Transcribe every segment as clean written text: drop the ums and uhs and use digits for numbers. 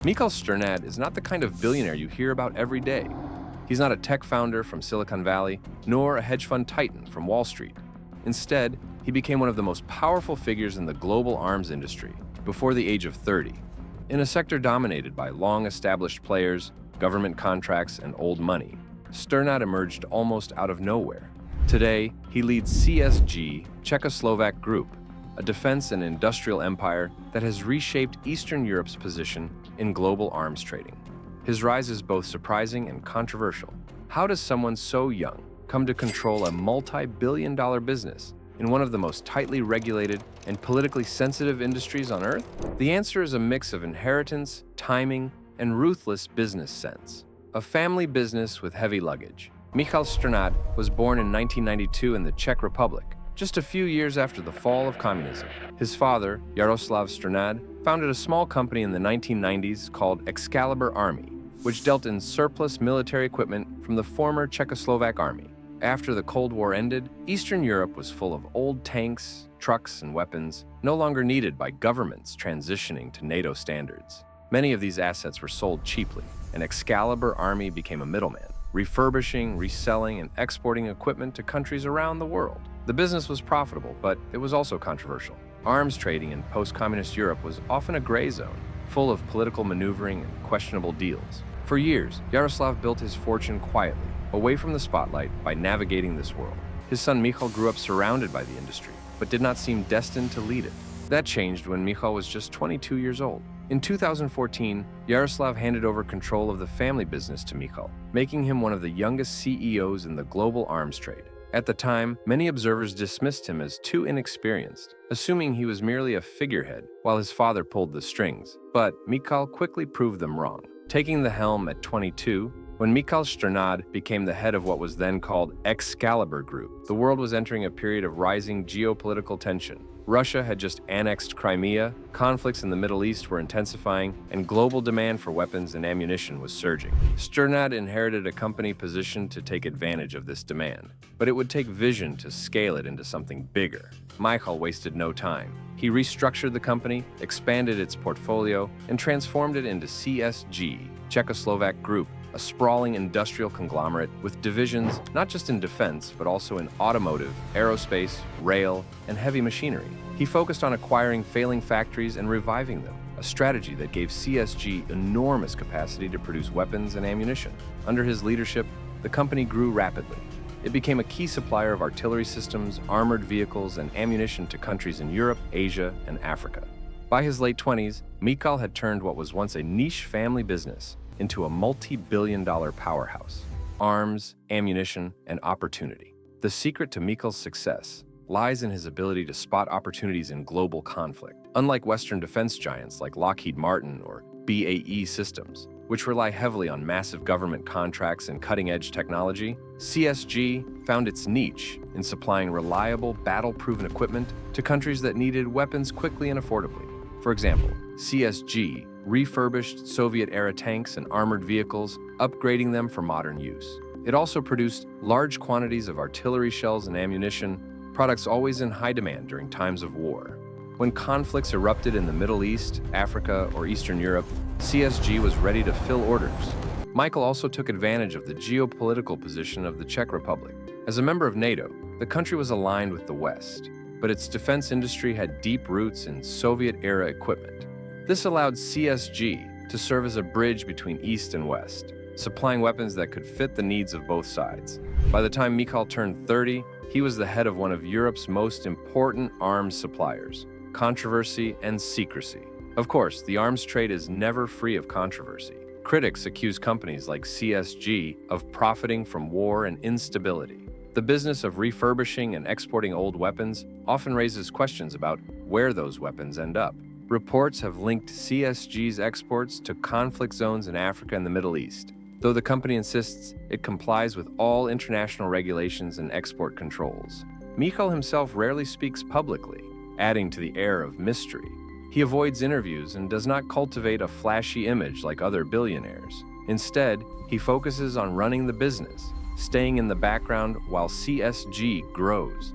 Michal Strnad is not the kind of billionaire you hear about every day. He's not a tech founder from Silicon Valley, nor a hedge fund titan from Wall Street. Instead, he became one of the most powerful figures in the global arms industry before the age of 30. In a sector dominated by long-established players, government contracts, and old money, Strnad emerged almost out of nowhere. Today, he leads CSG, Czechoslovak Group, a defense and industrial empire that has reshaped Eastern Europe's position in global arms trading. His rise is both surprising and controversial. How does someone so young come to control a multi-billion-dollar business in one of the most tightly regulated and politically sensitive industries on Earth? The answer is a mix of inheritance, timing, and ruthless business sense. A family business with heavy luggage. Michal Strnad was born in 1992 in the Czech Republic, just a few years after the fall of communism. His father, Jaroslav Strnad, founded a small company in the 1990s called Excalibur Army, which dealt in surplus military equipment from the former Czechoslovak Army. After the Cold War ended, Eastern Europe was full of old tanks, trucks, and weapons, no longer needed by governments transitioning to NATO standards. Many of these assets were sold cheaply, and Excalibur Army became a middleman, refurbishing, reselling, and exporting equipment to countries around the world. The business was profitable, but it was also controversial. Arms trading in post-communist Europe was often a gray zone, full of political maneuvering and questionable deals. For years, Jaroslav built his fortune quietly, away from the spotlight, by navigating this world. His son Michal grew up surrounded by the industry, but did not seem destined to lead it. That changed when Michal was just 22 years old. In 2014, Jaroslav handed over control of the family business to Michal, making him one of the youngest CEOs in the global arms trade. At the time, many observers dismissed him as too inexperienced, assuming he was merely a figurehead while his father pulled the strings. But Michal quickly proved them wrong. Taking the helm at 22, when Michal Strnad became the head of what was then called Excalibur Group, the world was entering a period of rising geopolitical tension. Russia had just annexed Crimea, conflicts in the Middle East were intensifying, and global demand for weapons and ammunition was surging. Strnad inherited a company positioned to take advantage of this demand, but it would take vision to scale it into something bigger. Michal wasted no time. He restructured the company, expanded its portfolio, and transformed it into CSG, Czechoslovak Group, a sprawling industrial conglomerate with divisions not just in defense, but also in automotive, aerospace, rail, and heavy machinery. He focused on acquiring failing factories and reviving them, a strategy that gave CSG enormous capacity to produce weapons and ammunition. Under his leadership, the company grew rapidly. It became a key supplier of artillery systems, armored vehicles, and ammunition to countries in Europe, Asia, and Africa. By his late 20s, Michal had turned what was once a niche family business into a multi-billion-dollar powerhouse. Arms, ammunition, and opportunity. The secret to Michal's success lies in his ability to spot opportunities in global conflict. Unlike Western defense giants like Lockheed Martin or BAE Systems, which rely heavily on massive government contracts and cutting-edge technology, CSG found its niche in supplying reliable, battle-proven equipment to countries that needed weapons quickly and affordably. For example, CSG refurbished Soviet-era tanks and armored vehicles, upgrading them for modern use. It also produced large quantities of artillery shells and ammunition, products always in high demand during times of war. When conflicts erupted in the Middle East, Africa, or Eastern Europe, CSG was ready to fill orders. Michal also took advantage of the geopolitical position of the Czech Republic. As a member of NATO, the country was aligned with the West, but its defense industry had deep roots in Soviet-era equipment. This allowed CSG to serve as a bridge between East and West, supplying weapons that could fit the needs of both sides. By the time Michal turned 30, he was the head of one of Europe's most important arms suppliers, controversy and secrecy. Of course, the arms trade is never free of controversy. Critics accuse companies like CSG of profiting from war and instability. The business of refurbishing and exporting old weapons often raises questions about where those weapons end up. Reports have linked CSG's exports to conflict zones in Africa and the Middle East, though the company insists it complies with all international regulations and export controls. Michal himself rarely speaks publicly, adding to the air of mystery. He avoids interviews and does not cultivate a flashy image like other billionaires. Instead, he focuses on running the business, staying in the background while CSG grows.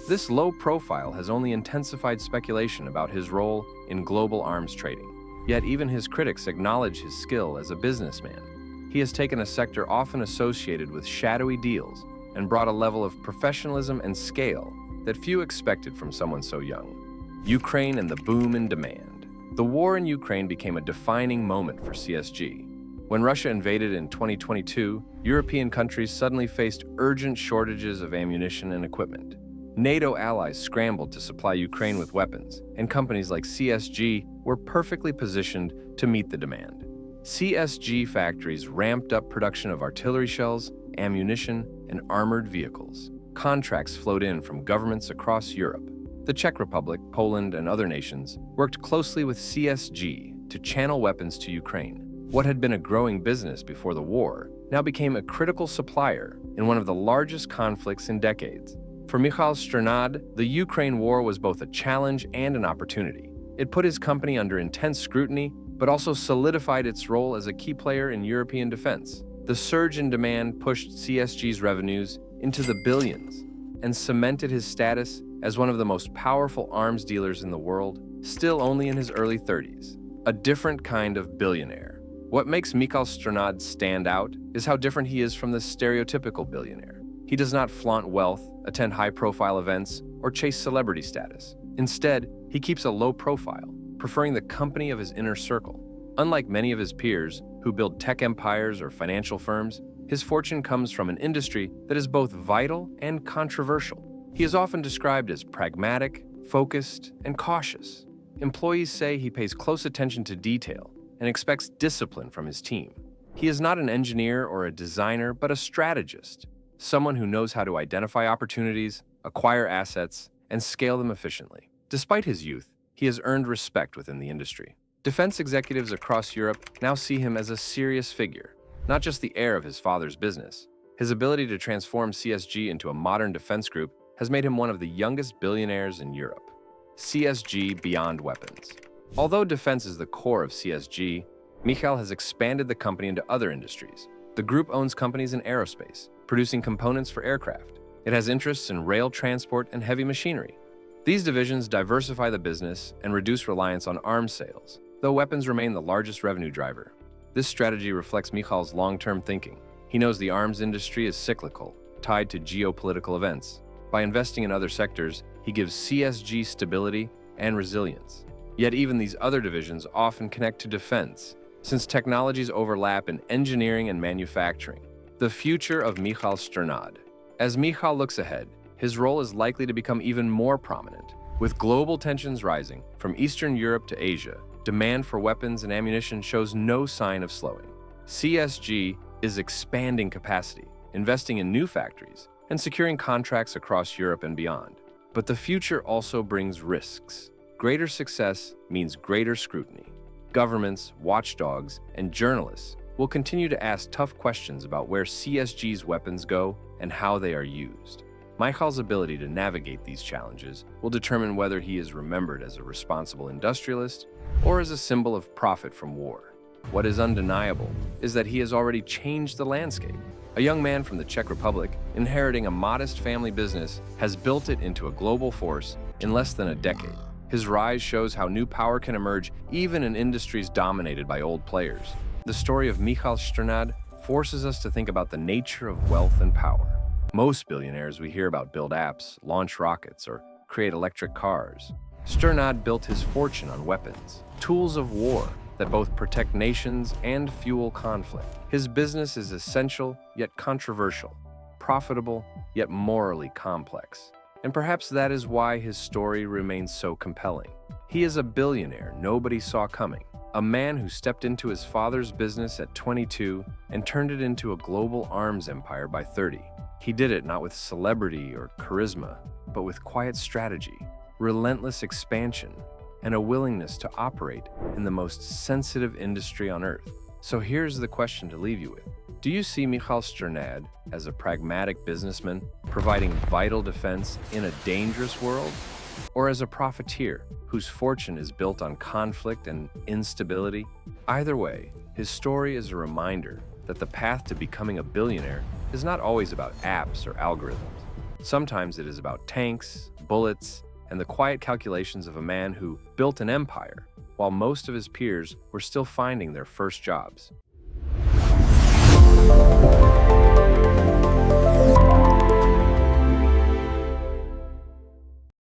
This low profile has only intensified speculation about his role in global arms trading. Yet even his critics acknowledge his skill as a businessman. He has taken a sector often associated with shadowy deals and brought a level of professionalism and scale that few expected from someone so young. Ukraine and the boom in demand. The war in Ukraine became a defining moment for CSG. When Russia invaded in 2022, European countries suddenly faced urgent shortages of ammunition and equipment. NATO allies scrambled to supply Ukraine with weapons, and companies like CSG were perfectly positioned to meet the demand. CSG factories ramped up production of artillery shells, ammunition, and armored vehicles. Contracts flowed in from governments across Europe. The Czech Republic, Poland, and other nations worked closely with CSG to channel weapons to Ukraine. What had been a growing business before the war now became a critical supplier in one of the largest conflicts in decades. For Michal Strnad, the Ukraine War was both a challenge and an opportunity. It put his company under intense scrutiny, but also solidified its role as a key player in European defense. The surge in demand pushed CSG's revenues into the billions and cemented his status as one of the most powerful arms dealers in the world, still only in his early 30s. A different kind of billionaire. What makes Michal Strnad stand out is how different he is from the stereotypical billionaire. He does not flaunt wealth, attend high-profile events, or chase celebrity status. Instead, he keeps a low profile, preferring the company of his inner circle. Unlike many of his peers who build tech empires or financial firms, his fortune comes from an industry that is both vital and controversial. He is often described as pragmatic, focused, and cautious. Employees say he pays close attention to detail and expects discipline from his team. He is not an engineer or a designer, but a strategist, someone who knows how to identify opportunities, acquire assets, and scale them efficiently. Despite his youth, he has earned respect within the industry. Defense executives across Europe now see him as a serious figure, not just the heir of his father's business. His ability to transform CSG into a modern defense group has made him one of the youngest billionaires in Europe. CSG beyond weapons. Although defense is the core of CSG, Michal has expanded the company into other industries. The group owns companies in aerospace, producing components for aircraft. It has interests in rail transport and heavy machinery. These divisions diversify the business and reduce reliance on arms sales, though weapons remain the largest revenue driver. This strategy reflects Michal's long-term thinking. He knows the arms industry is cyclical, tied to geopolitical events. By investing in other sectors, he gives CSG stability and resilience. Yet even these other divisions often connect to defense, since technologies overlap in engineering and manufacturing. The future of Michal Strnad. As Michal looks ahead, his role is likely to become even more prominent. With global tensions rising from Eastern Europe to Asia, demand for weapons and ammunition shows no sign of slowing. CSG is expanding capacity, investing in new factories, and securing contracts across Europe and beyond. But the future also brings risks. Greater success means greater scrutiny. Governments, watchdogs, and journalists will continue to ask tough questions about where CSG's weapons go and how they are used. Michal's ability to navigate these challenges will determine whether he is remembered as a responsible industrialist or as a symbol of profit from war. What is undeniable is that he has already changed the landscape. A young man from the Czech Republic, inheriting a modest family business, has built it into a global force in less than a decade. His rise shows how new power can emerge even in industries dominated by old players. The story of Michal Strnad forces us to think about the nature of wealth and power. Most billionaires we hear about build apps, launch rockets, or create electric cars. Strnad built his fortune on weapons, tools of war that both protect nations and fuel conflict. His business is essential yet controversial, profitable yet morally complex. And perhaps that is why his story remains so compelling. He is a billionaire nobody saw coming, a man who stepped into his father's business at 22 and turned it into a global arms empire by 30. He did it not with celebrity or charisma, but with quiet strategy, relentless expansion, and a willingness to operate in the most sensitive industry on earth. So here's the question to leave you with. Do you see Michal Strnad as a pragmatic businessman providing vital defense in a dangerous world? Or as a profiteer whose fortune is built on conflict and instability? Either way, his story is a reminder that the path to becoming a billionaire is not always about apps or algorithms. Sometimes it is about tanks, bullets, and the quiet calculations of a man who built an empire while most of his peers were still finding their first jobs.